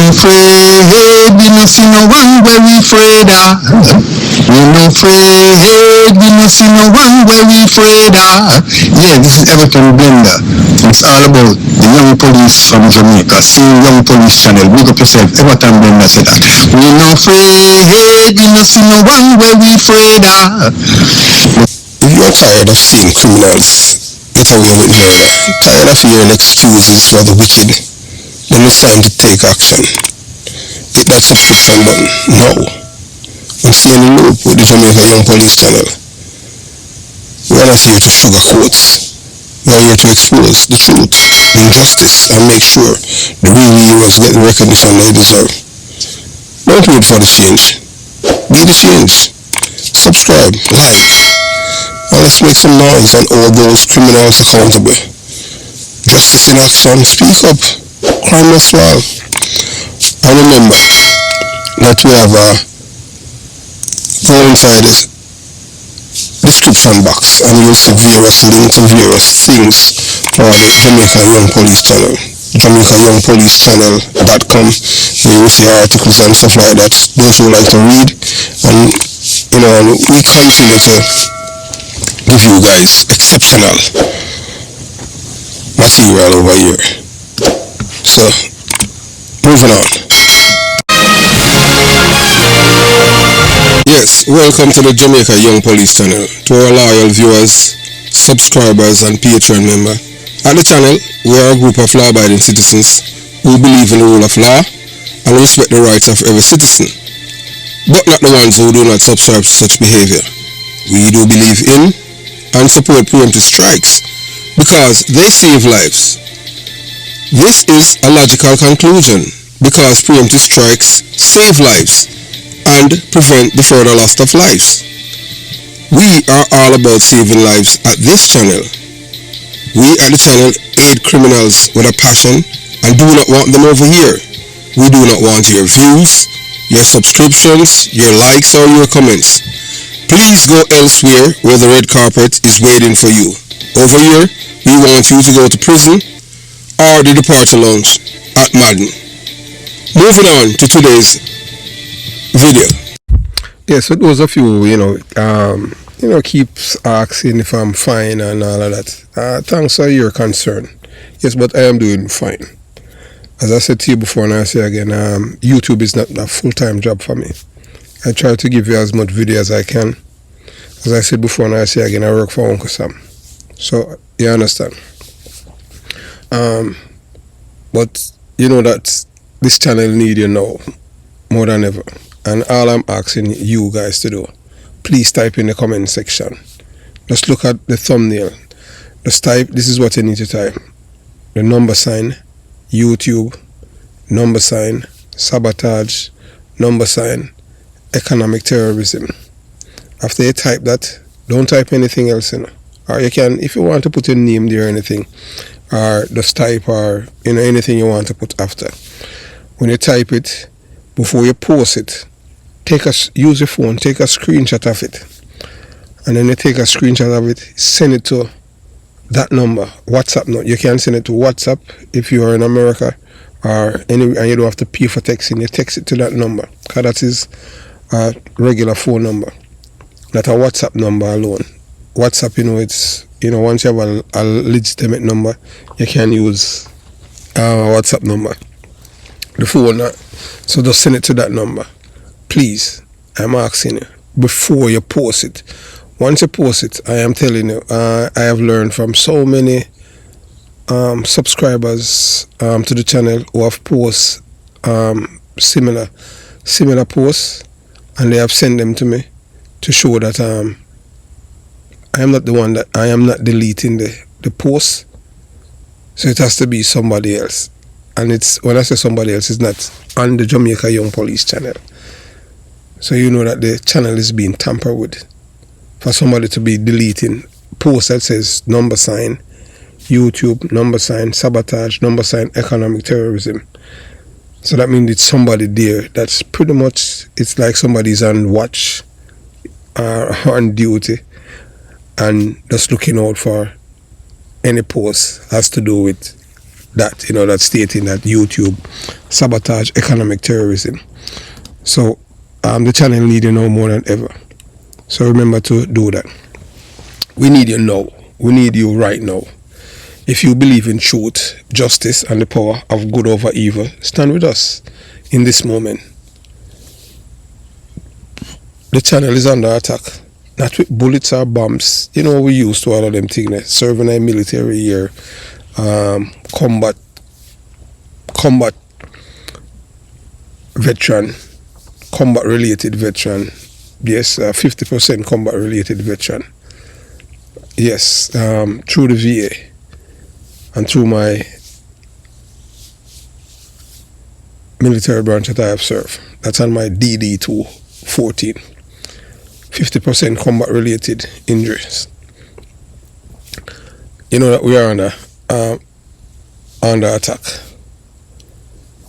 afraid, we no see no one where we afraid of. We no afraid, we no see no one where we afraid of. Yeah, this is Everton Blender. It's all about the young police from Jamaica. See Young Police Channel. Big up yourself. Everton Blender said that. We no afraid, we no see no one where we afraid of. If you're tired of seeing criminals get away with murder, tired of hearing excuses for the wicked, then it's time to take action. Hit that subscription button now and stay in the loop with the Jamaica Young Police Channel. We are not here to sugarcoat. We are here to expose the truth, injustice, and make sure the real heroes get the recognition they deserve. Don't wait for the change. Be the change. Subscribe, like, and let's make some noise and hold those criminals accountable. Justice in action, speak up. Crime must fall. And remember that we have go inside the description box and you'll see various links to various things for the Jamaica Young Police Channel. JamaicaYoungPoliceChannel.com, where you will see articles and stuff like that. Those who like to read, and we continue to give you guys exceptional material over here. So, moving on. Yes, welcome to the Jamaica Young Police Channel. To our loyal viewers, subscribers, and Patreon member. At the channel, we are a group of law-abiding citizens who believe in the rule of law and respect the rights of every citizen, but not the ones who do not subscribe to such behavior. We do believe in and support preemptive strikes because they save lives. This is a logical conclusion because preemptive strikes save lives and prevent the further loss of lives. We are all about saving lives at this channel. We at the channel aid criminals with a passion and do not want them over here. We do not want your views, your subscriptions, your likes, or your comments. Please go elsewhere where the red carpet is waiting for you. Over here, we want you to go to prison or the departure lounge at Madden. Moving on to today's video. Yes, for those of you, keeps asking if I'm fine and all of that. Thanks for your concern. Yes, but I am doing fine. As I said to you before and I say again, YouTube is not a full-time job for me. I try to give you as much video as I can. As I said before and I say again, I work for Uncle Sam. So, you understand. But you know that this channel needs you now more than ever. And all I'm asking you guys to do, please type in the comment section. Just look at the thumbnail. Just type, this is what you need to type. The number sign, YouTube, number sign, sabotage, number sign, economic terrorism. After you type that, don't type anything else in. Or you can, if you want to put your name there or anything, or just type or anything you want to put after. When you type it, before you post it, use your phone, take a screenshot of it. And then you take a screenshot of it, send it to that number, WhatsApp. No, you can send it to WhatsApp if you are in America or and you don't have to pay for texting. You text it to that number because that is a regular phone number, not a WhatsApp number alone. WhatsApp, it's once you have a legitimate number, you can use a WhatsApp number. The phone, so just send it to that number. Please, I'm asking you, before you post it. Once you post it, I am telling you, I have learned from so many subscribers to the channel who have posted similar posts, and they have sent them to me to show that I am not the one, that I am not deleting the post. So it has to be somebody else. And it's, when I say somebody else, it's not on the Jamaica Young Police Channel. So you know that the channel is being tampered with. For somebody to be deleting posts that says number sign, YouTube, number sign, sabotage, number sign, economic terrorism. So that means it's somebody there that's pretty much, it's like somebody's on watch or on duty and just looking out for any post has to do with that, that's stating that YouTube sabotage economic terrorism. So the channel need you now more than ever. So remember to do that. We need you now. We need you right now. If you believe in truth, justice, and the power of good over evil, stand with us in this moment. The channel is under attack. Not with bullets or bombs. We used to all of them things. Serving a military here, combat veteran, combat related veteran. Yes, 50% combat related veteran. Yes, through the VA and through my military branch that I have served. That's on my DD 214. 50% combat related injuries. That we are under attack.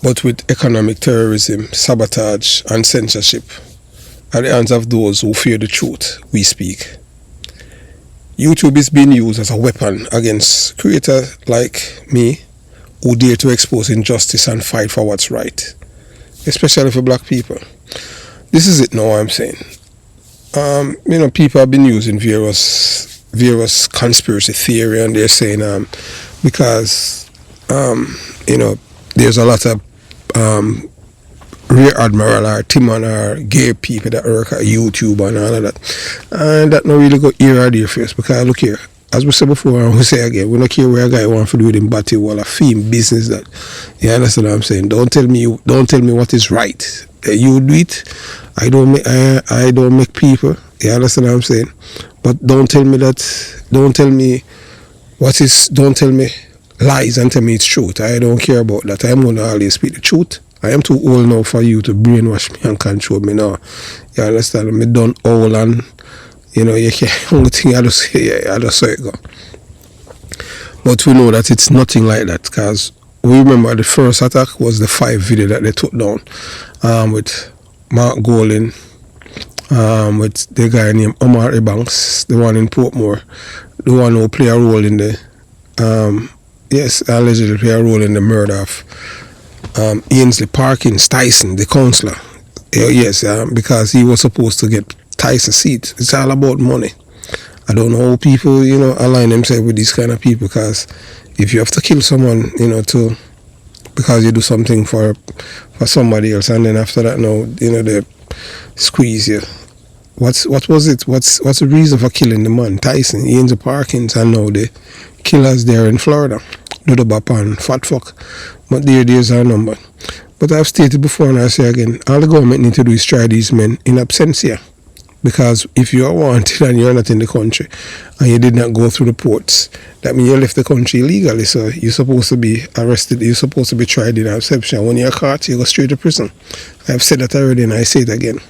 But with economic terrorism, sabotage, and censorship, at the hands of those who fear the truth, we speak. YouTube is being used as a weapon against creators like me who dare to expose injustice and fight for what's right, especially for black people. This is it now, I'm saying. People have been using various conspiracy theory, and they're saying because there's a lot of Rear Admiral or Timon or gay people that work at YouTube and all of that. And that not really go here or there first, because look here, as we said before and we say again, we don't care where a guy want to do it in batty wall or theme business that. You understand what I'm saying? Don't tell me what is right. You do it. I don't make people. You understand what I'm saying? But don't tell me lies and tell me it's truth. I don't care about that. I'm going to always speak the truth. I am too old now for you to brainwash me and control me now. You understand? Me done old, and you can't, only thing I just say, I just saw it go. But we know that it's nothing like that, because we remember the first attack was the 5 video that they took down with Mark Golin, with the guy named Omar Ebanks, the one in Portmore, the one who played a role in the allegedly play a role in the murder of Ainsley Parkins Tyson, the councillor. Yes, because he was supposed to get Tyson's seat. It's all about money. I don't know how people, align themselves with these kind of people, because if you have to kill someone, because you do something for somebody else, and then after that, they squeeze you. What was it? What's the reason for killing the man, Tyson, Ainsley Parkins, and now the killers there in Florida? Do the bap and fat fuck. But there's our number. But I've stated before, and I say again, all the government need to do is try these men in absentia. Because if you are wanted and you're not in the country and you did not go through the ports, that means you left the country illegally. So you're supposed to be arrested, you're supposed to be tried in absentia. When you're caught, you go straight to prison. I've said that already, and I say it again.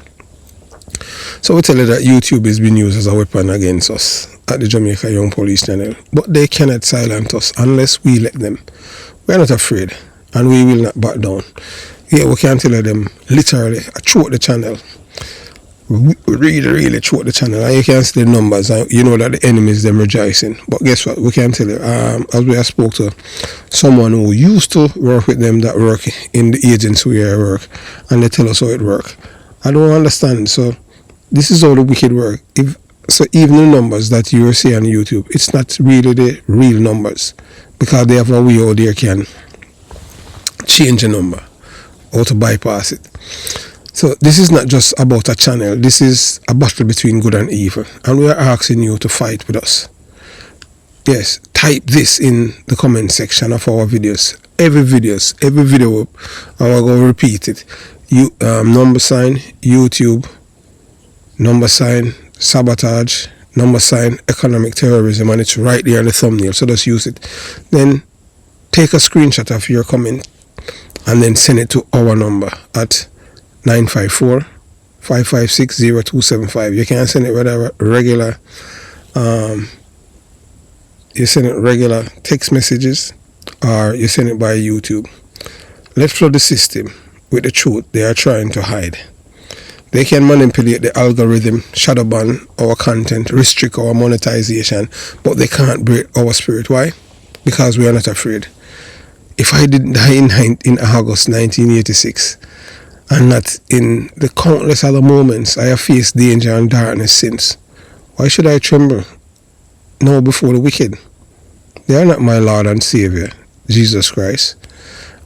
So we tell you that YouTube is being used as a weapon against us at the Jamaica Young Police Channel. But they cannot silence us unless we let them. We are not afraid, and we will not back down. Yeah, we can tell them literally throughout the channel. Really throughout the channel, and you can see the numbers, and you know that the enemies them rejoicing. But guess what? We can tell you, as we have spoke to someone who used to work with them that work in the agency where I work, and they tell us how it work. I don't understand. So this is how the wicked work. So even the numbers that you see on YouTube, it's not really the real numbers, because they have a way how they can change a number or to bypass it. So this is not just about a channel. This is a battle between good and evil, and we are asking you to fight with us. Yes, type this in the comment section of our videos. Every video, I'm going to repeat it. $, YouTube, $, sabotage, $, economic terrorism, and it's right there in the thumbnail, so just use it. Then take a screenshot of your comment and then send it to our number at 954-556-0275. You can send it with a regular you send it regular text messages, or you send it by YouTube. Let's flood the system with the truth they are trying to hide. They can manipulate the algorithm, shadow ban our content, restrict our monetization, but they can't break our spirit. Why? Because we are not afraid. if I didn't die in August 1986, and not in the countless other moments I have faced danger and darkness since, why should I tremble now before the wicked? They are not my Lord and Savior, Jesus Christ.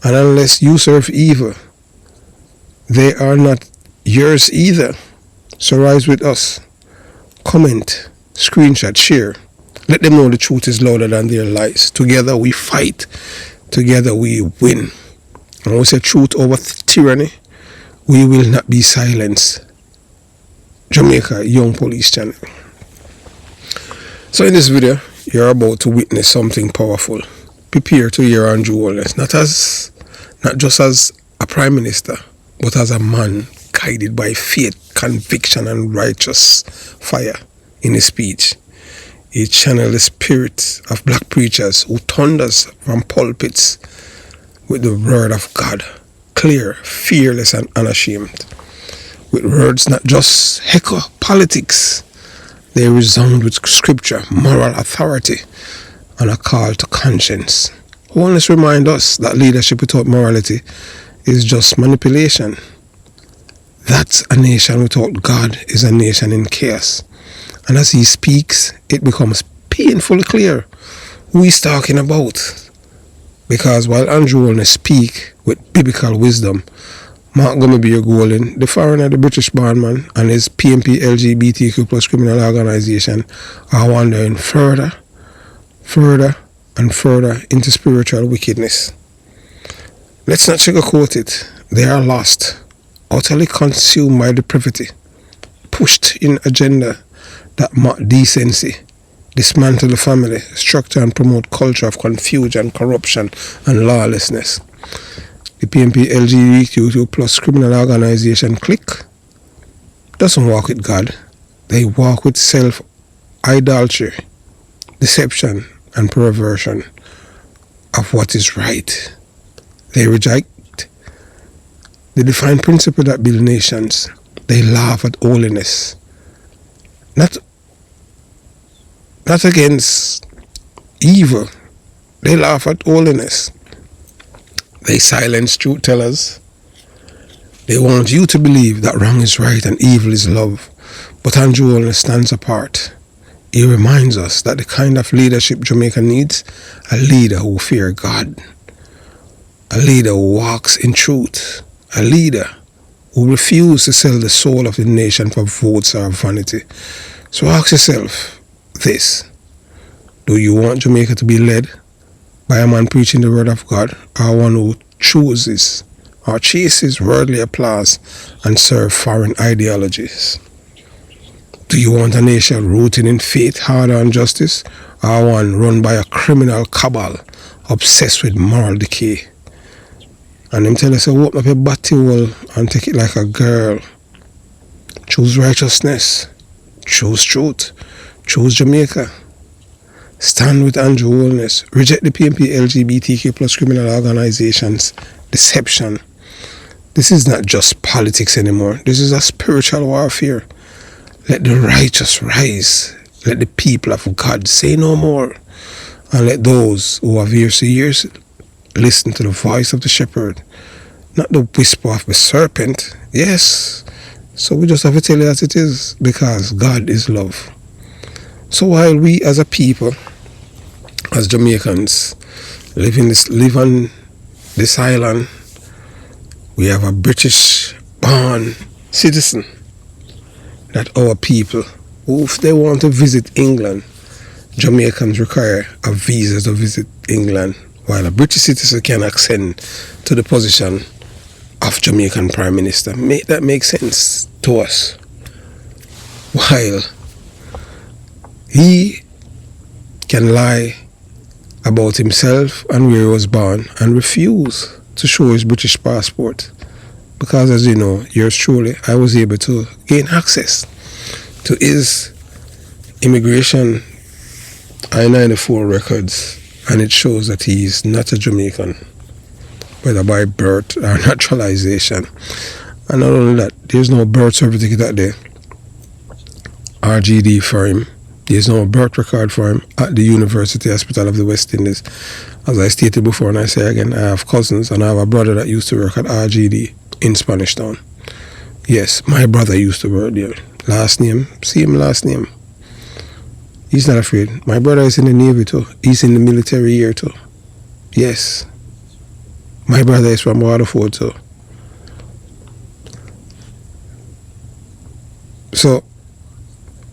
And unless you serve evil, they are not yours either. So rise with us. Comment, screenshot, share. Let them know the truth is louder than their lies. Together we fight. Together we win. And we say truth over tyranny. We will not be silenced. Jamaica Young Police Channel. So in this video, you're about to witness something powerful. Prepare to hear Andrew Holness, not just as a prime minister, but as a man guided by faith, conviction, and righteous fire in his speech. He channeled the spirit of black preachers who thunders from pulpits with the word of God, clear, fearless, and unashamed. With words not just echo politics, they resound with scripture, moral authority, and a call to conscience. Holness reminds us that leadership without morality is just manipulation. That a nation without God is a nation in chaos. And as he speaks, it becomes painfully clear who he's talking about. Because while Andrew Holness speak with biblical wisdom, Mark Gummerbeer Golding, the foreigner, the British born man, and his PMP LGBTQ plus criminal organization are wandering further and further into spiritual wickedness. Let's not sugarcoat it. They are lost, utterly consumed by depravity, pushed in agenda that mock decency, dismantle the family structure, and promote culture of confusion, corruption, and lawlessness. The PMP LGBTQ plus criminal organization clique doesn't walk with God. They walk with self-idolatry, deception, and perversion of what is right. They reject the divine principle that build nations. They laugh at holiness. Not against evil. They laugh at holiness. They silence truth tellers. They want you to believe that wrong is right and evil is love. But Andrew Holness stands apart. He reminds us that the kind of leadership Jamaica needs, a leader who fears God, a leader who walks in truth, a leader who refuses to sell the soul of the nation for votes or vanity. So ask yourself this: do you want Jamaica to be led by a man preaching the word of God, or one who chooses or chases worldly applause and serve foreign ideologies? Do you want a nation rooted in faith, order, and justice, or one run by a criminal cabal obsessed with moral decay? And them tell us, open up your body hole and take it like a girl. Choose righteousness. Choose truth. Choose Jamaica. Stand with Andrew Holness. Reject the PMP LGBTQ plus criminal organizations' deception. This is not just politics anymore. This is a spiritual warfare. Let the righteous rise. Let the people of God say no more. And let those who have ears to ears listen to the voice of the shepherd, not the whisper of the serpent. Yes. So we just have to tell it as it is, because God is love. So while we as a people, as Jamaicans, live on this island, we have a British-born citizen that our people, who if they want to visit England, Jamaicans require a visa to visit England, while a British citizen can ascend to the position of Jamaican Prime Minister. That makes sense to us. While he can lie about himself and where he was born and refuse to show his British passport. Because as you know, yours truly, I was able to gain access to his immigration I-94 records, and it shows that he is not a Jamaican, whether by birth or naturalization. And not only that, there's no birth certificate out there, RGD for him, There's no birth record for him at the University Hospital of the West Indies. As I stated before, and I say again, I have cousins and I have a brother that used to work at RGD in Spanish Town. Yes, my brother used to work there. Last name, same last name. He's not afraid. My brother is in the Navy too. He's in the military here too. Yes. My brother is from Waterford too. So,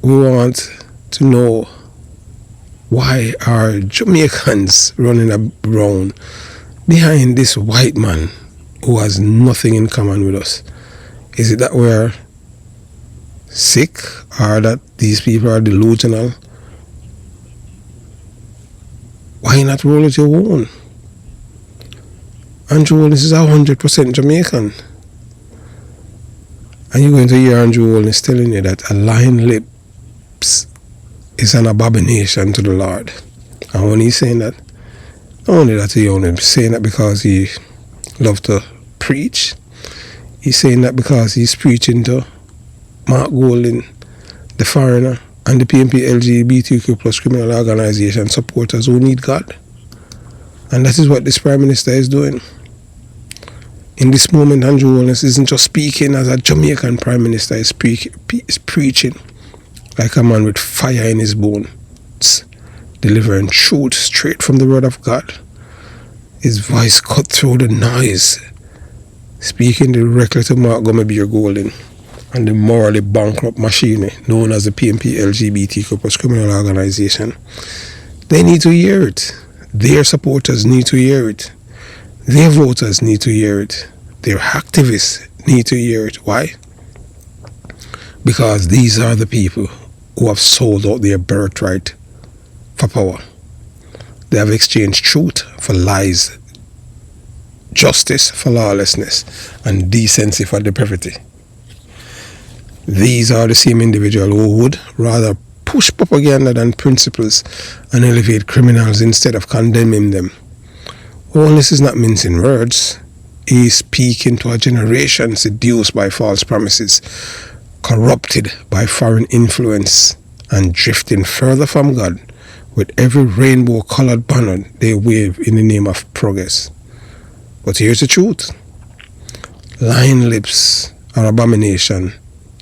we want to know, why are Jamaicans running around behind this white man who has nothing in common with us? Is it that we're sick, or that these people are delusional? Why not roll it your own? Andrew Holness is 100% Jamaican. And you're going to hear Andrew Holness telling you that a lying lips is an abomination to the Lord. And when he's saying that, not only that he only saying that because he loves to preach, he's saying that because he's preaching to Mark Golding, the foreigner, and the PNP LGBTQ plus criminal organization supporters who need God. And that is what this Prime Minister is doing. In this moment, Andrew Holness isn't just speaking as a Jamaican Prime Minister, he's preaching like a man with fire in his bones, delivering truth straight from the word of God. His voice cut through the noise, speaking directly to Mark Golding and the morally bankrupt machine known as the PNP LGBTQ plus criminal organization. They need to hear it. Their supporters need to hear it. Their voters need to hear it. Their activists need to hear it. Why? Because these are the people who have sold out their birthright for power. They have exchanged truth for lies, justice for lawlessness, and decency for depravity. These are the same individuals who would rather push propaganda than principles and elevate criminals instead of condemning them. Holness is not mincing words. He is speaking to a generation seduced by false promises, corrupted by foreign influence, and drifting further from God with every rainbow-colored banner they wave in the name of progress. But here's the truth. Lying lips are abomination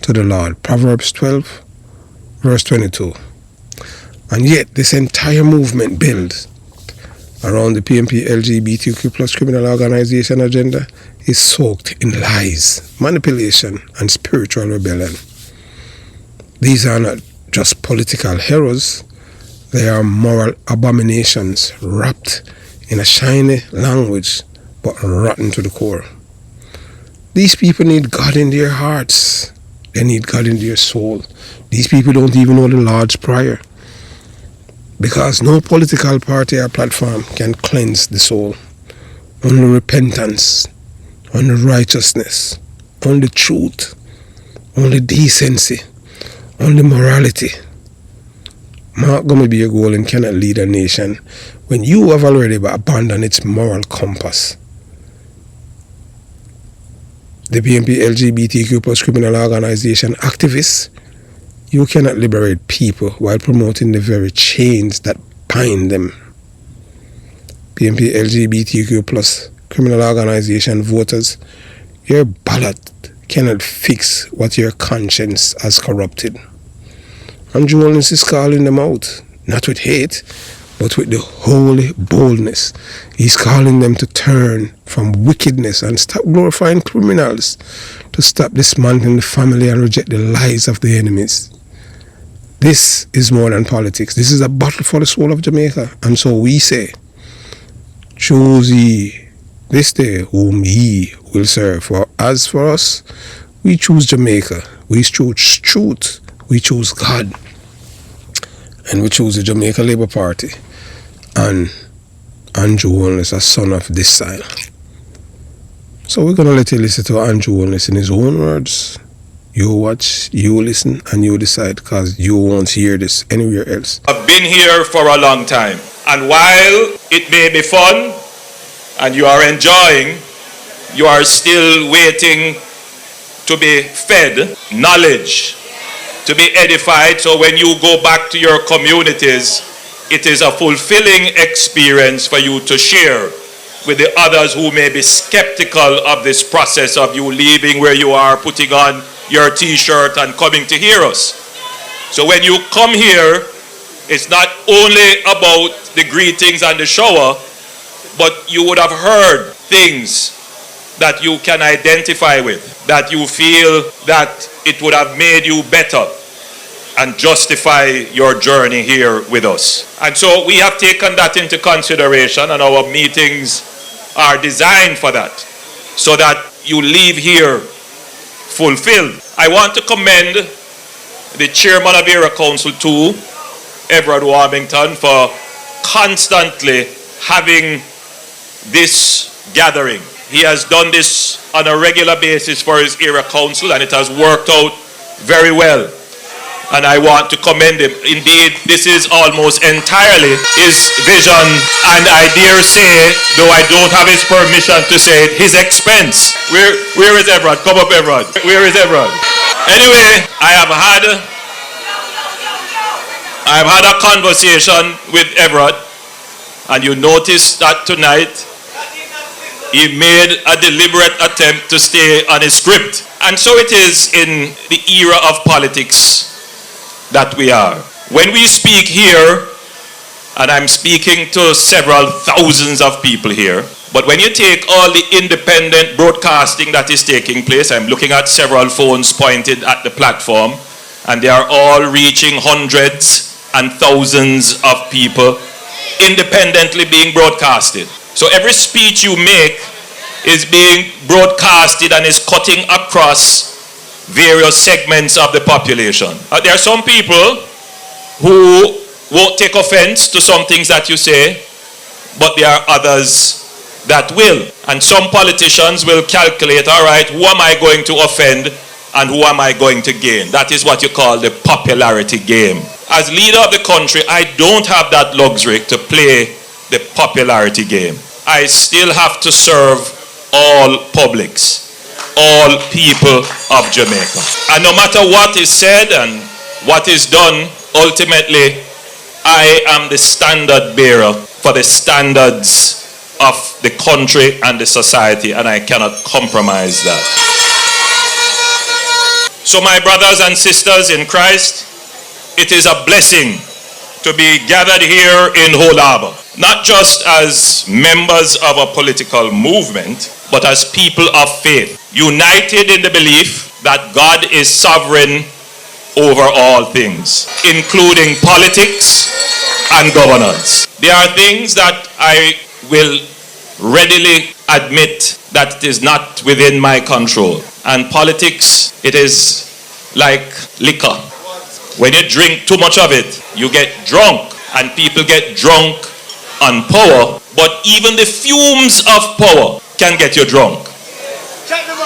to the Lord. Proverbs 12, verse 22. And yet this entire movement builds around the PNP LGBTQ plus criminal organization agenda is soaked in lies, manipulation, and spiritual rebellion. These are not just political heroes, they are moral abominations wrapped in a shiny language but rotten to the core. These people need God in their hearts. They need God in their soul. These people don't even know the Lord's Prayer. Because no political party or platform can cleanse the soul. Only repentance, only righteousness, only truth, only decency, only morality. Mark Golding cannot lead a nation when you have already abandoned its moral compass. The PNP LGBTQ plus criminal organization activists, you cannot liberate people while promoting the very chains that bind them. PNP LGBTQ plus criminal organization voters, your ballot cannot fix what your conscience has corrupted. Andrew Holness is calling them out, not with hate, but with the holy boldness. He's calling them to turn from wickedness and stop glorifying criminals, to stop dismantling the family and reject the lies of the enemies. This is more than politics. This is a battle for the soul of Jamaica. And so we say, choose ye this day whom ye will serve. For as for us, we choose Jamaica. We choose truth. We choose God. And we choose the Jamaica Labour Party. And Andrew Holness, a son of this side. So we're going to let you listen to Andrew Holness in his own words. You watch, you listen, and you decide, because you won't hear this anywhere else. I've been here for a long time, and while it may be fun and you are enjoying, you are still waiting to be fed knowledge, to be edified, so when you go back to your communities, it is a fulfilling experience for you to share with the others who may be skeptical of this process of you leaving where you are, putting on your t-shirt and coming to hear us. So when you come here, it's not only about the greetings and the shower, but you would have heard things that you can identify with, that you feel that it would have made you better and justify your journey here with us. And so we have taken that into consideration, and our meetings are designed for that, so that you leave here fulfilled. I want to commend the chairman of Area Council 2, Everard Warmington, for constantly having this gathering. He has done this on a regular basis for his area council, and it has worked out very well. And I want to commend him. Indeed, this is almost entirely his vision, and I dare say, though I don't have his permission to say it, his expense. Where is Everard? Come up, Everard. Where is Everard? Anyway, I've had a conversation with Everard, and you notice that tonight he made a deliberate attempt to stay on his script. And so it is in the era of politics that we are. When we speak here, and I'm speaking to several thousands of people here, but when you take all the independent broadcasting that is taking place, I'm looking at several phones pointed at the platform, and they are all reaching hundreds and thousands of people independently being broadcasted. So every speech you make is being broadcasted and is cutting across various segments of the population. There are some people who won't take offense to some things that you say, but there are others that will. And some politicians will calculate, all right, who am I going to offend and who am I going to gain? That is what you call the popularity game. As leader of the country, I don't have that luxury to play the popularity game. I still have to serve all publics, all people of Jamaica. And no matter what is said and what is done, ultimately, I am the standard bearer for the standards of the country and the society, and I cannot compromise that. So my brothers and sisters in Christ, it is a blessing to be gathered here in Whole Harbour, not just as members of a political movement, but as people of faith, united in the belief that God is sovereign over all things, including politics and governance. There are things that I will readily admit that it is not within my control. And politics, it is like liquor. When you drink too much of it, you get drunk, and people get drunk on power, but even the fumes of power can get you drunk.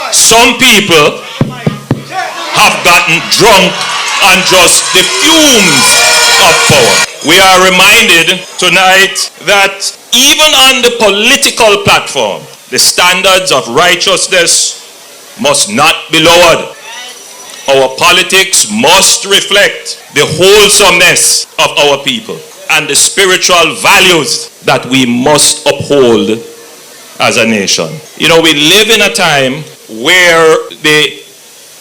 Some people have gotten drunk on just the fumes of power. We are reminded tonight that even on the political platform, the standards of righteousness must not be lowered. Our politics must reflect the wholesomeness of our people and the spiritual values that we must uphold as a nation. You know, we live in a time where the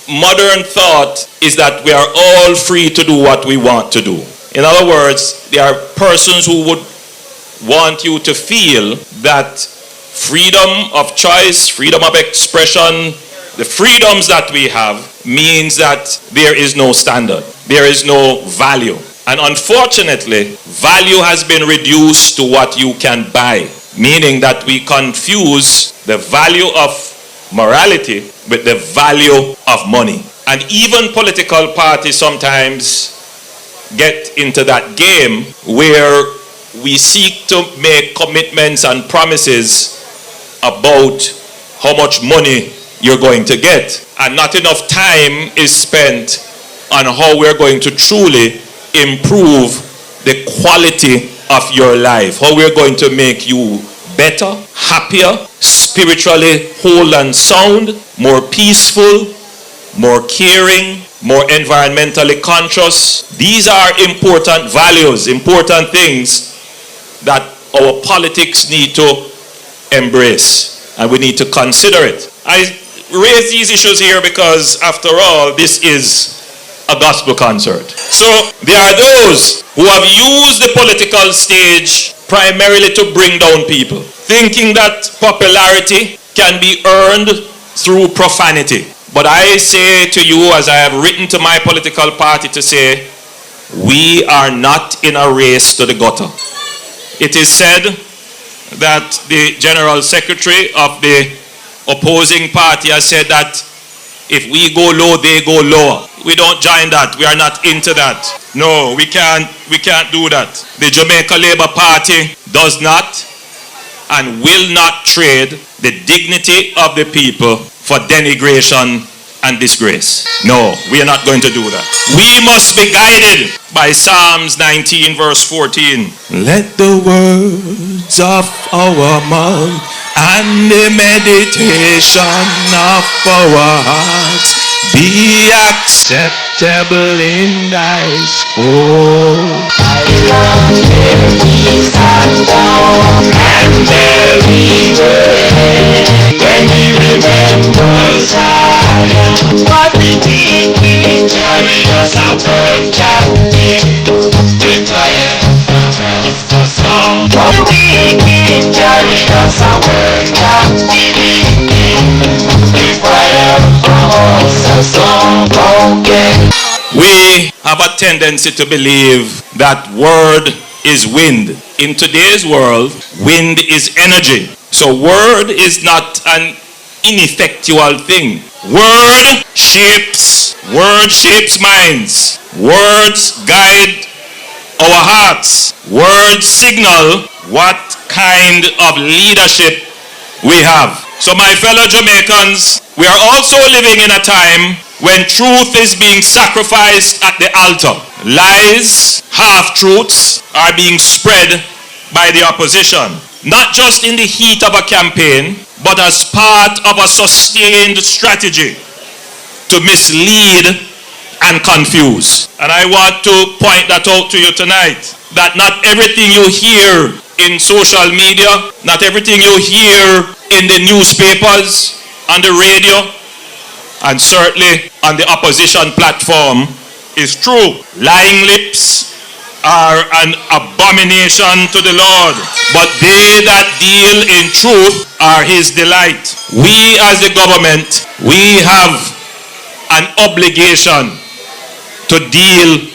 modern thought is that we are all free to do what we want to do. In other words, there are persons who would want you to feel that freedom of choice, freedom of expression, the freedoms that we have means that there is no standard, there is no value. And unfortunately, value has been reduced to what you can buy, meaning that we confuse the value of morality with the value of money. And even political parties sometimes get into that game where we seek to make commitments and promises about how much money you're going to get, and not enough time is spent on how we're going to truly improve the quality of your life, how we're going to make you better, happier, spiritually whole and sound, more peaceful, more caring, more environmentally conscious. These are important values, important things that our politics need to embrace, and we need to consider it. I raise these issues here because, after all, this is a gospel concert. So there are those who have used the political stage primarily to bring down people, thinking that popularity can be earned through profanity. But I say to you, as I have written to my political party to say, we are not in a race to the gutter. It is said that the General Secretary of the opposing party has said that if we go low, they go lower. We don't join that. We are not into that. No, we can't do that. The Jamaica Labour Party does not and will not trade the dignity of the people for denigration and disgrace. No, we are not going to do that. We must be guided by Psalms 19 verse 14. Let the words of our mouth and the meditation of our hearts be acceptable in thy sight. I love very sad and very red when he remembers what he did in chariots of captive. The triumph of song. What he did in chariots of captive. We have a tendency to believe that word is wind. In today's world, wind is energy. So word is not an ineffectual thing. Word shapes minds. Words guide our hearts. Words signal what kind of leadership we have. So my fellow Jamaicans, we are also living in a time when truth is being sacrificed at the altar. Lies, half-truths are being spread by the opposition. Not just in the heat of a campaign, but as part of a sustained strategy to mislead and confuse. And I want to point that out to you tonight, that not everything you hear in social media, not everything you hear in the newspapers, on the radio, and certainly on the opposition platform is true. Lying lips are an abomination to the Lord, but they that deal in truth are his delight. We as the government, we have an obligation to deal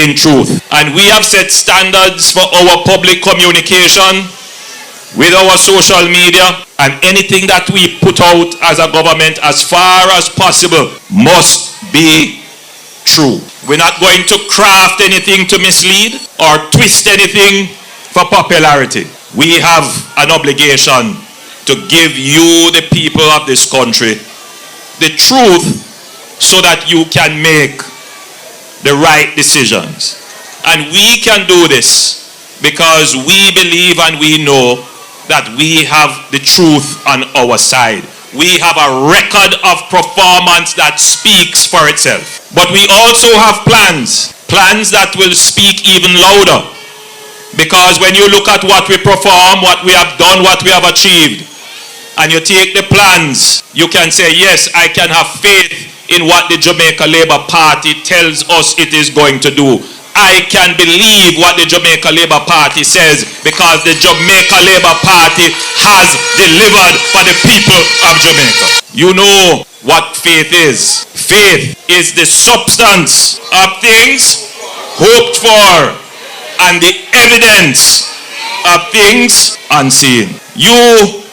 in truth. And we have set standards for our public communication with our social media, and anything that we put out as a government, as far as possible, must be true. We're not going to craft anything to mislead or twist anything for popularity. We have an obligation to give you, the people of this country, the truth so that you can make the right decisions. And we can do this because we believe and we know that we have the truth on our side. We have a record of performance that speaks for itself. But we also have plans that will speak even louder. Because when you look at what we perform, what we have done, what we have achieved, and you take the plans, you can say, yes, I can have faith in what the Jamaica Labour Party tells us it is going to do. I can believe what the Jamaica Labour Party says because the Jamaica Labour Party has delivered for the people of Jamaica. You know what faith is. Faith is the substance of things hoped for and the evidence of things unseen. You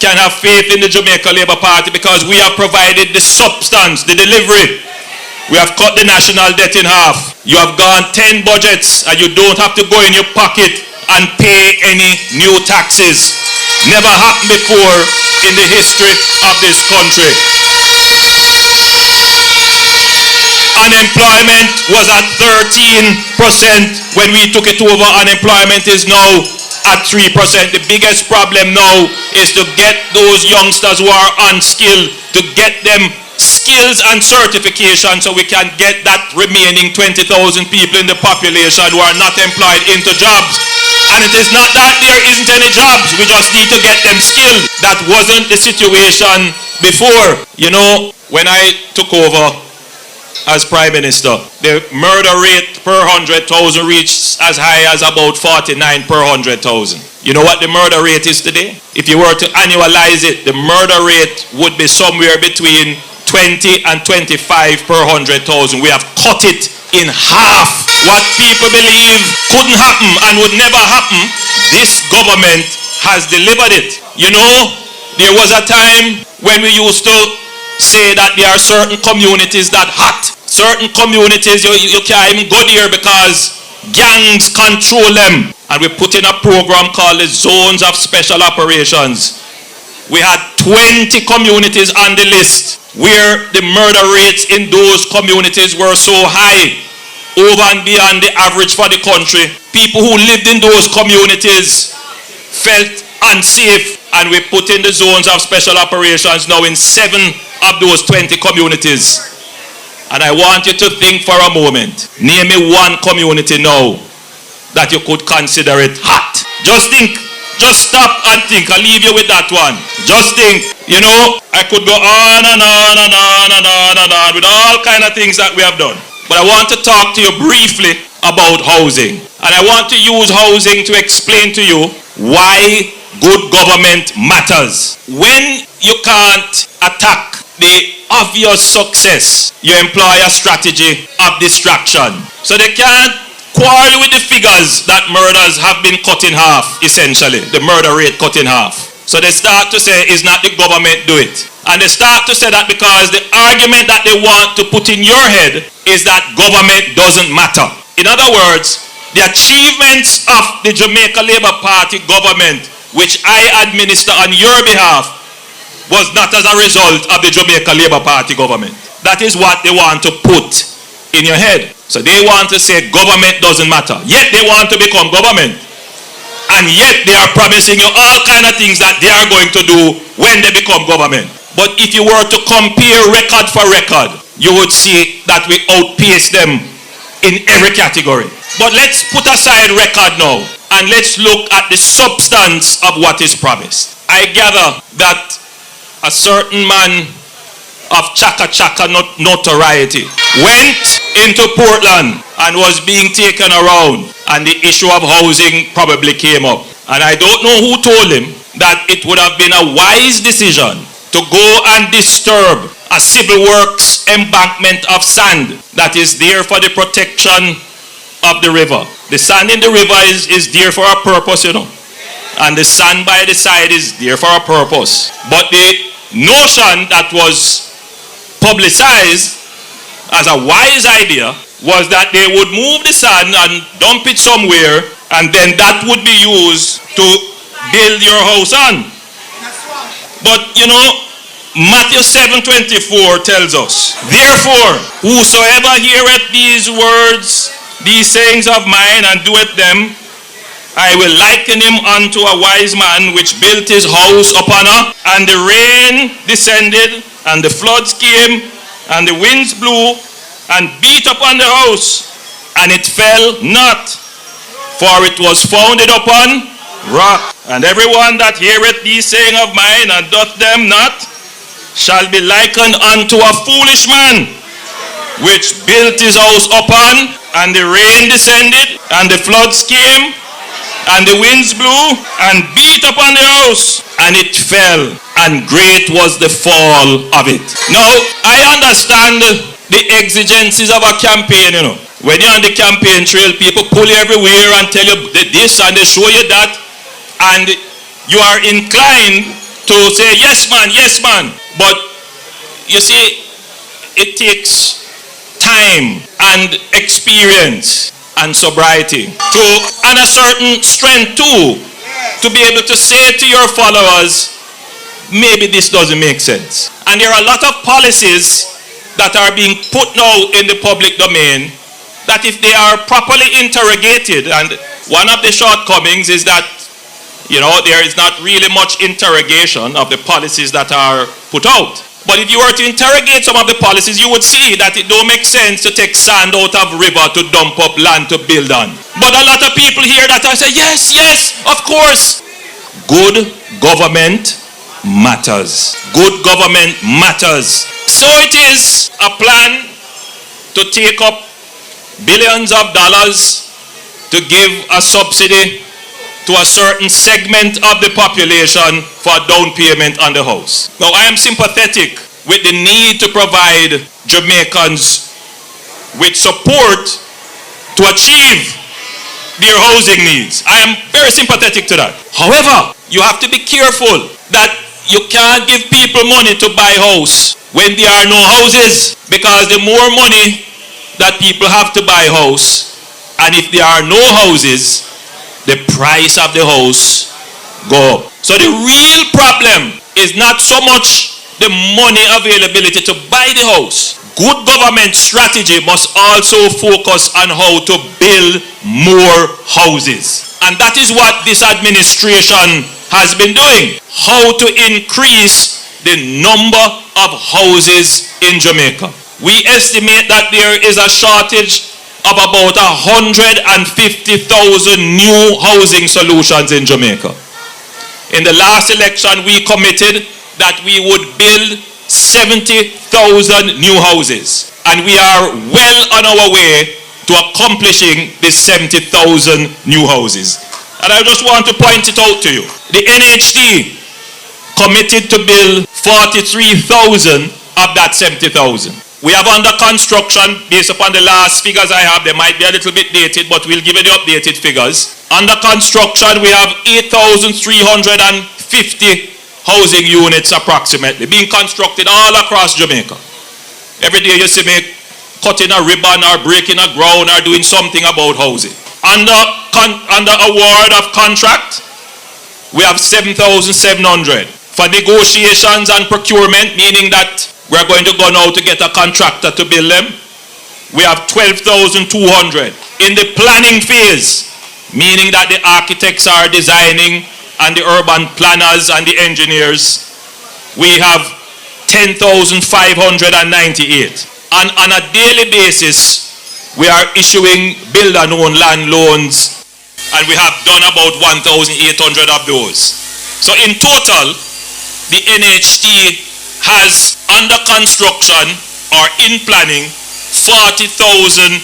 can have faith in the Jamaica Labour Party because we have provided the substance, the delivery. We have cut the national debt in half. You have gone 10 budgets and you don't have to go in your pocket and pay any new taxes. Never happened before in the history of this country. Unemployment was at 13% when we took it over. Unemployment is now at 3%. The biggest problem now is to get those youngsters who are unskilled, to get them skills and certification so we can get that remaining 20,000 people in the population who are not employed into jobs. And it is not that there isn't any jobs, we just need to get them skilled. That wasn't the situation before. You know, when I took over as Prime Minister, the murder rate per 100,000 reached as high as about 49 per 100,000. You know what the murder rate is today? If you were to annualize it, the murder rate would be somewhere between 20 and 25 per 100,000. We have cut it in half. What people believe couldn't happen and would never happen, this government has delivered it. You know, there was a time when we used to say that there are certain communities that hot. Certain communities you can't even go there because gangs control them. And we put in a program called the Zones of Special Operations. We had 20 communities on the list where the murder rates in those communities were so high, over and beyond the average for the country. People who lived in those communities felt unsafe, and we put in the Zones of Special Operations now in 7 of those 20 communities. And I want you to think for a moment. Name me one community now that you could consider it hot. Just think. Just stop and think. I'll leave you with that one. Just think. You know, I could go on and on and on and on and on with all kind of things that we have done. But I want to talk to you briefly about housing. And I want to use housing to explain to you why good government matters. When you can't attack the obvious success, you employ a strategy of distraction. So they can't quarrel with the figures that murders have been cut in half, essentially, the murder rate cut in half. So they start to say, is not the government do it? And they start to say that because the argument that they want to put in your head is that government doesn't matter. In other words, the achievements of the Jamaica Labour Party government, which I administer on your behalf, was not as a result of the Jamaica Labour Party government. That is what they want to put in your head. So they want to say government doesn't matter. Yet they want to become government. And yet they are promising you all kind of things that they are going to do when they become government. But if you were to compare record for record, you would see that we outpace them in every category. But let's put aside record now and let's look at the substance of what is promised. I gather that a certain man of Chaka Chaka notoriety went into Portland and was being taken around, and the issue of housing probably came up. And I don't know who told him that it would have been a wise decision to go and disturb a civil works embankment of sand that is there for the protection of the river. The sand in the river is there for a purpose, you know. And the sand by the side is there for a purpose. But the notion that was publicized as a wise idea was that they would move the sand and dump it somewhere, and then that would be used to build your house on. But you know, Matthew 7:24 tells us, therefore, whosoever heareth these words, these sayings of mine, and doeth them, I will liken him unto a wise man which built his house upon a, and the rain descended, and the floods came, and the winds blew, and beat upon the house, and it fell not, for it was founded upon rock. And everyone that heareth these saying of mine, and doth them not, shall be likened unto a foolish man, which built his house upon, and the rain descended, and the floods came, and the winds blew, and beat upon the house, and it fell, and great was the fall of it. Now, I understand the exigencies of a campaign, you know. When you're on the campaign trail, people pull you everywhere and tell you this, and they show you that, and you are inclined to say, yes man, yes man. But you see, it takes time and experience and sobriety and a certain strength too, to be able to say to your followers, maybe this doesn't make sense. And there are a lot of policies that are being put now in the public domain that if they are properly interrogated, and one of the shortcomings is that, you know, there is not really much interrogation of the policies that are put out. But if you were to interrogate some of the policies, you would see that it don't make sense to take sand out of river to dump up land to build on. But a lot of people hear that and say, yes, yes, of course. Good government matters. Good government matters. So it is a plan to take up billions of dollars to give a subsidy to a certain segment of the population for a down payment on the house. Now, I am sympathetic with the need to provide Jamaicans with support to achieve their housing needs. I am very sympathetic to that. However, you have to be careful that you can't give people money to buy a house when there are no houses, because the more money that people have to buy a house, and if there are no houses, the price of the house go up. So the real problem is not so much the money availability to buy the house. Good government strategy must also focus on how to build more houses. And that is what this administration has been doing. How to increase the number of houses in Jamaica. We estimate that there is a shortage of about 150,000 new housing solutions in Jamaica. In the last election, we committed that we would build 70,000 new houses. And we are well on our way to accomplishing this 70,000 new houses. And I just want to point it out to you. The NHD committed to build 43,000 of that 70,000. We have under construction, based upon the last figures I have, they might be a little bit dated, but we'll give you the updated figures. Under construction, we have 8,350 housing units approximately being constructed all across Jamaica. Every day you see me cutting a ribbon or breaking a ground or doing something about housing. Under award of contract, we have 7,700. For negotiations and procurement, meaning that we're going to go now to get a contractor to build them, we have 12,200. In the planning phase, meaning that the architects are designing and the urban planners and the engineers, we have 10,598. And on a daily basis, we are issuing builder-owned land loans, and we have done about 1,800 of those. So in total, the NHT has under construction or in planning 40,600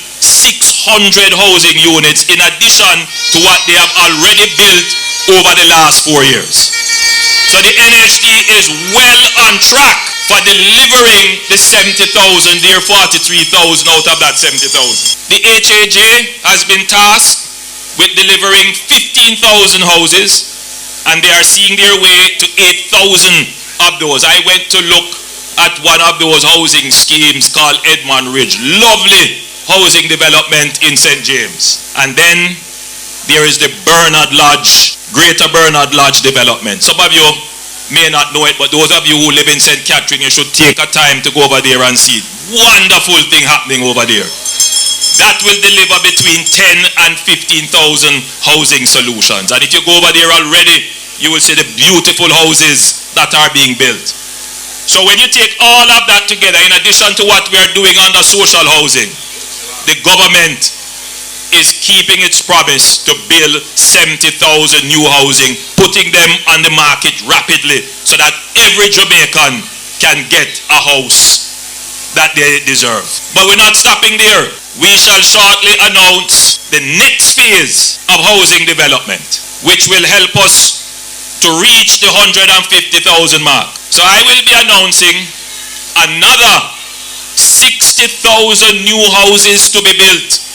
housing units in addition to what they have already built over the last 4 years. So the NHD is well on track for delivering the 70,000, their 43,000 out of that 70,000. The HAJ has been tasked with delivering 15,000 houses, and they are seeing their way to 8,000 of those. I went to look at one of those housing schemes called Edmund Ridge. Lovely housing development in St. James. And then there is the Bernard Lodge, Greater Bernard Lodge development. Some of you may not know it, but those of you who live in St. Catherine, you should take a time to go over there and see it. Wonderful thing happening over there. That will deliver between 10 and 15,000 housing solutions. And if you go over there already, you will see the beautiful houses that are being built. So when you take all of that together, in addition to what we are doing under social housing, the government is keeping its promise to build 70,000 new housing, putting them on the market rapidly so that every Jamaican can get a house that they deserve. But we're not stopping there. We shall shortly announce the next phase of housing development, which will help us to reach the 150,000 mark. So I will be announcing another 60,000 new houses to be built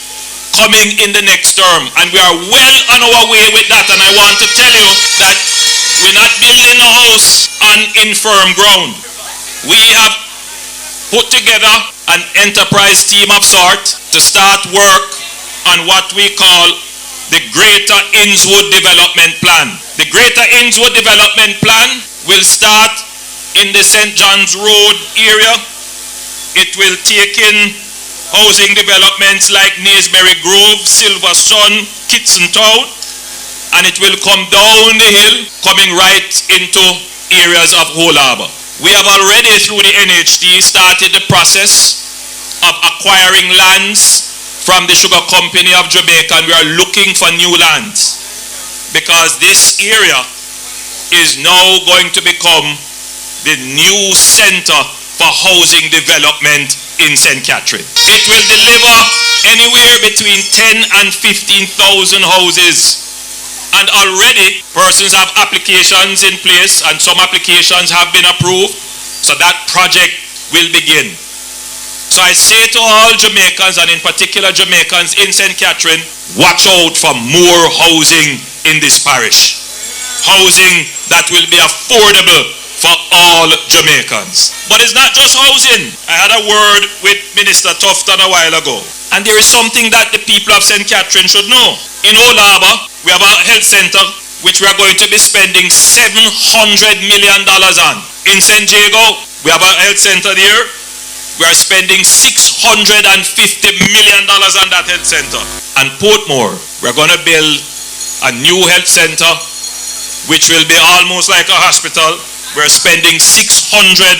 coming in the next term, and we are well on our way with that. And I want to tell you that we're not building a house on infirm ground. We have put together an enterprise team of sort to start work on what we call the Greater Innswood Development Plan. The Greater Innswood Development Plan will start in the St. John's Road area. It will take in housing developments like Naysbury Grove, Silver Sun, Kitson Town, and it will come down the hill, coming right into areas of Whole Harbour. We have already, through the NHT, started the process of acquiring lands from the Sugar Company of Jamaica, and we are looking for new lands because this area is now going to become the new center for housing development in St. Catherine. It will deliver anywhere between 10 and 15,000 houses, and already persons have applications in place and some applications have been approved, so that project will begin. So I say to all Jamaicans, and in particular Jamaicans in St. Catherine, watch out for more housing in this parish. Housing that will be affordable for all Jamaicans. But it's not just housing. I had a word with Minister Tufton a while ago, and there is something that the people of St. Catherine should know. In Old Harbour, we have a health center which we are going to be spending $700 million on. In St. Jago, we have a health center there. We are spending $650 million on that health center. And Portmore, we're going to build a new health center which will be almost like a hospital. We're spending $650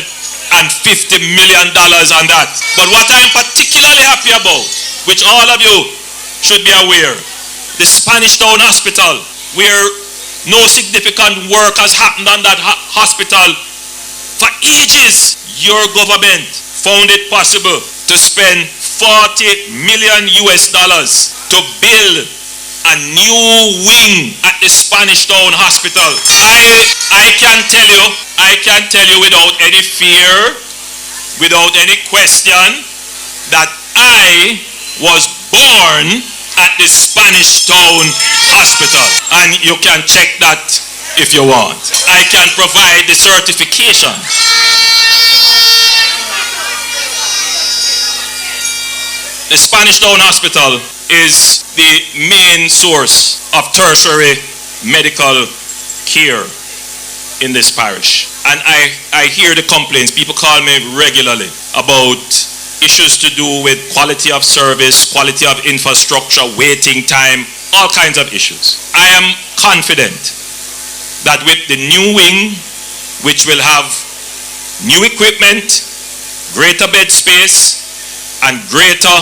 million on that. But what I'm particularly happy about, which all of you should be aware, the Spanish Town Hospital, where no significant work has happened on that hospital for ages, your government found it possible to spend $40 million to build a new wing at the Spanish Town Hospital. I can tell you without any fear, without any question, that I was born at the Spanish Town Hospital. And you can check that if you want. I can provide the certification. The Spanish Town Hospital is the main source of tertiary medical care in this parish. And I hear the complaints. People call me regularly about issues to do with quality of service, quality of infrastructure, waiting time, all kinds of issues. I am confident that with the new wing, which will have new equipment, greater bed space, and greater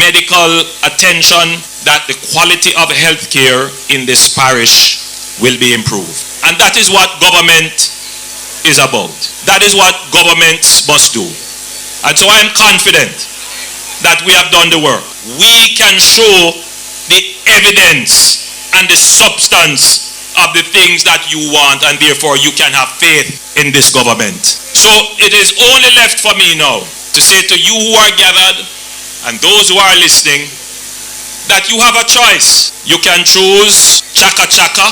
medical attention, that the quality of health care in this parish will be improved. And that is what government is about. That is what governments must do. And so I am confident that we have done the work. We can show the evidence and the substance of the things that you want, and therefore you can have faith in this government. So it is only left for me now to say to you who are gathered and those who are listening that you have a choice. You can choose chaka chaka,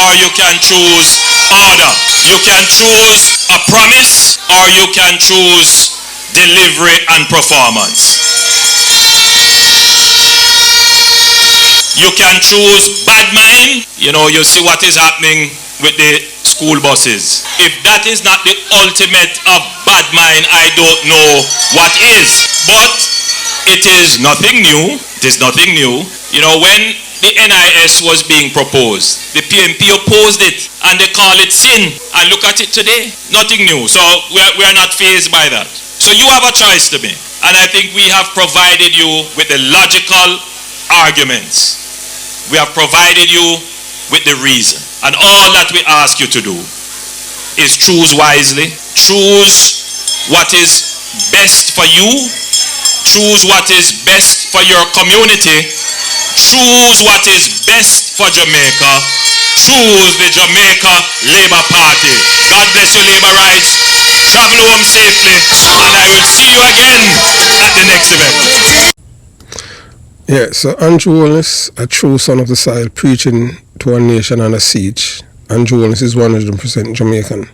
or you can choose order. You can choose a promise, or you can choose delivery and performance. You can choose bad mind. You know, you see what is happening with the school buses. If that is not the ultimate of bad mind, I don't know what is. But it is nothing new. It is nothing new. You know, when the NIS was being proposed, the PMP opposed it and they call it sin. And look at it today. Nothing new. So we are not fazed by that. So you have a choice to make. And I think we have provided you with the logical arguments. We have provided you with the reason. And all that we ask you to do is choose wisely. Choose what is best for you. Choose what is best for your community. Choose what is best for Jamaica. Choose the Jamaica Labour Party. God bless your labor rights. Travel home safely, and I will see you again at the next event. Yeah, so Andrew Holness, a true son of the soil, preaching to a nation under siege. Andrew Holness is 100% Jamaican,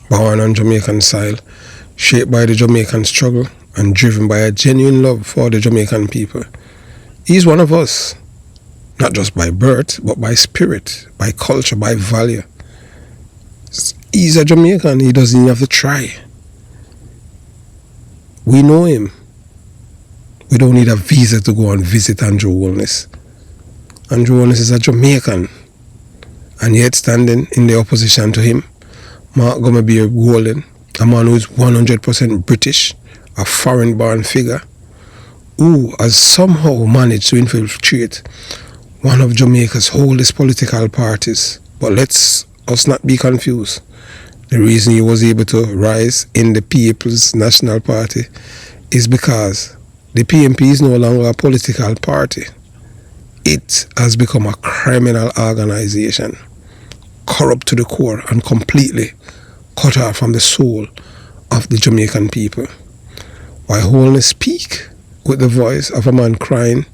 born on Jamaican soil, shaped by the Jamaican struggle and driven by a genuine love for the Jamaican people. He's one of us, not just by birth, but by spirit, by culture, by value. He's a Jamaican, he doesn't even have to try. We know him. We don't need a visa to go and visit Andrew Holness. Andrew Holness is a Jamaican, and yet standing in the opposition to him, Montgomery Beer Golden, a man who is 100% British, a foreign-born figure, who has somehow managed to infiltrate one of Jamaica's oldest political parties. But let's us not be confused. The reason he was able to rise in the People's National Party is because the PNP is no longer a political party. It has become a criminal organization, corrupt to the core and completely cut off from the soul of the Jamaican people. While Holness speak with the voice of a man crying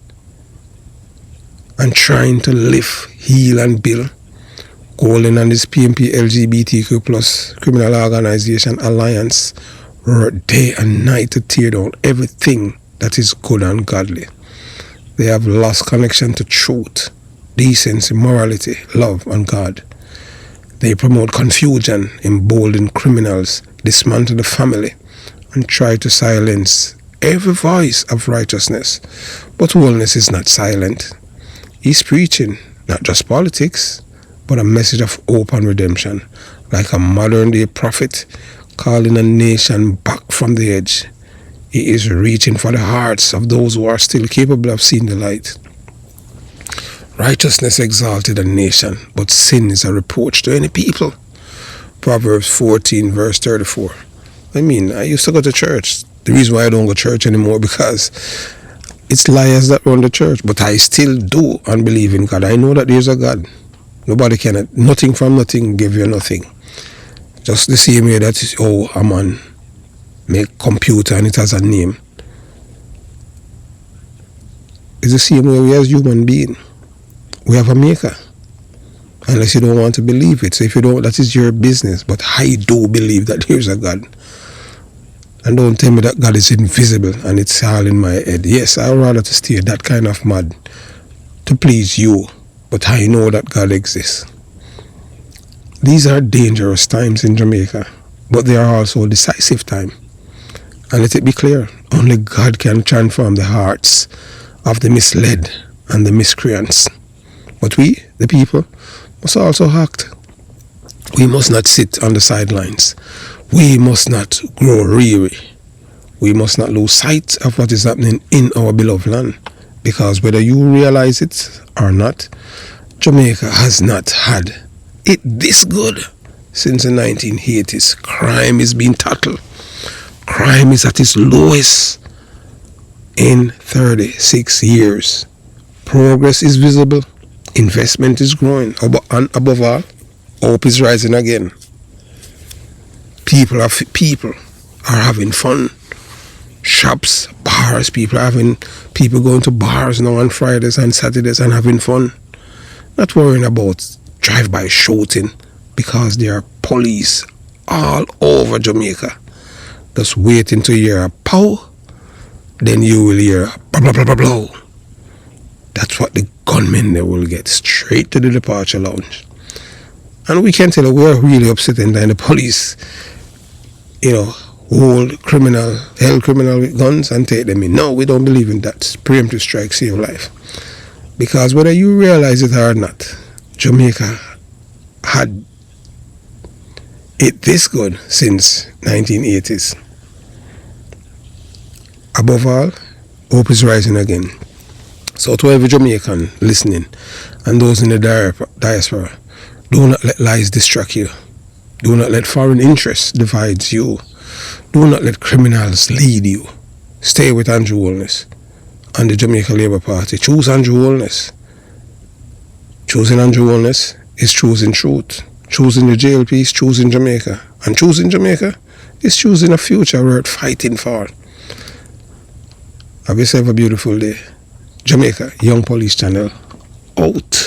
and trying to lift, heal and build, Golden and his PNP LGBTQ plus criminal organization alliance work day and night to tear down everything that is good and godly. They have lost connection to truth, decency, morality, love and God. They promote confusion, embolden criminals, dismantle the family, and try to silence every voice of righteousness. But Holness is not silent. He's preaching not just politics, but a message of hope and redemption, like a modern-day prophet calling a nation back from the edge. He is reaching for the hearts of those who are still capable of seeing the light. Righteousness exalted a nation, but sin is a reproach to any people. Proverbs 14, verse 34. I used to go to church. The reason why I don't go to church anymore because it's liars that run the church, but I still do and believe in God. I know that there's a God. Nobody can, nothing from nothing give you nothing. Just the same way that is how a man make computer and it has a name. It's the same way we as human being. We have a maker. Unless you don't want to believe it. So if you don't, that is your business. But I do believe that there's a God. And don't tell me that God is invisible and it's all in my head. Yes, I'd rather to stay that kind of mad to please you. But I know that God exists. These are dangerous times in Jamaica, but they are also decisive time. And let it be clear, only God can transform the hearts of the misled and the miscreants. But we, the people, must also act. We must not sit on the sidelines. We must not grow weary. We must not lose sight of what is happening in our beloved land. Because whether you realize it or not, Jamaica has not had it this good since the 1980s. Crime is being tackled. Crime is at its lowest in 36 years. Progress is visible. Investment is growing. And above all, hope is rising again. People are having fun. Shops, bars, people going to bars now on Fridays and Saturdays and having fun. Not worrying about drive-by shooting because there are police all over Jamaica. Just waiting to hear a pow, then you will hear a blah blah blah blah blah. That's what the gunmen they will get straight to the departure lounge. And we can tell you we're really upset and then the police, hold criminal with guns and take them in. No, we don't believe in that. Preemptive strike save life. Because whether you realize it or not, Jamaica had it this good since 1980s. Above all, hope is rising again. So to every Jamaican listening and those in the diaspora, do not let lies distract you. Do not let foreign interests divide you. Do not let criminals lead you. Stay with Andrew Holness and the Jamaica Labour Party. Choose Andrew Holness. Choosing Andrew Holness is choosing truth. Choosing the JLP is choosing Jamaica. And choosing Jamaica is choosing a future worth fighting for. Have yourself a beautiful day. Jamaica, Young Police Channel, out.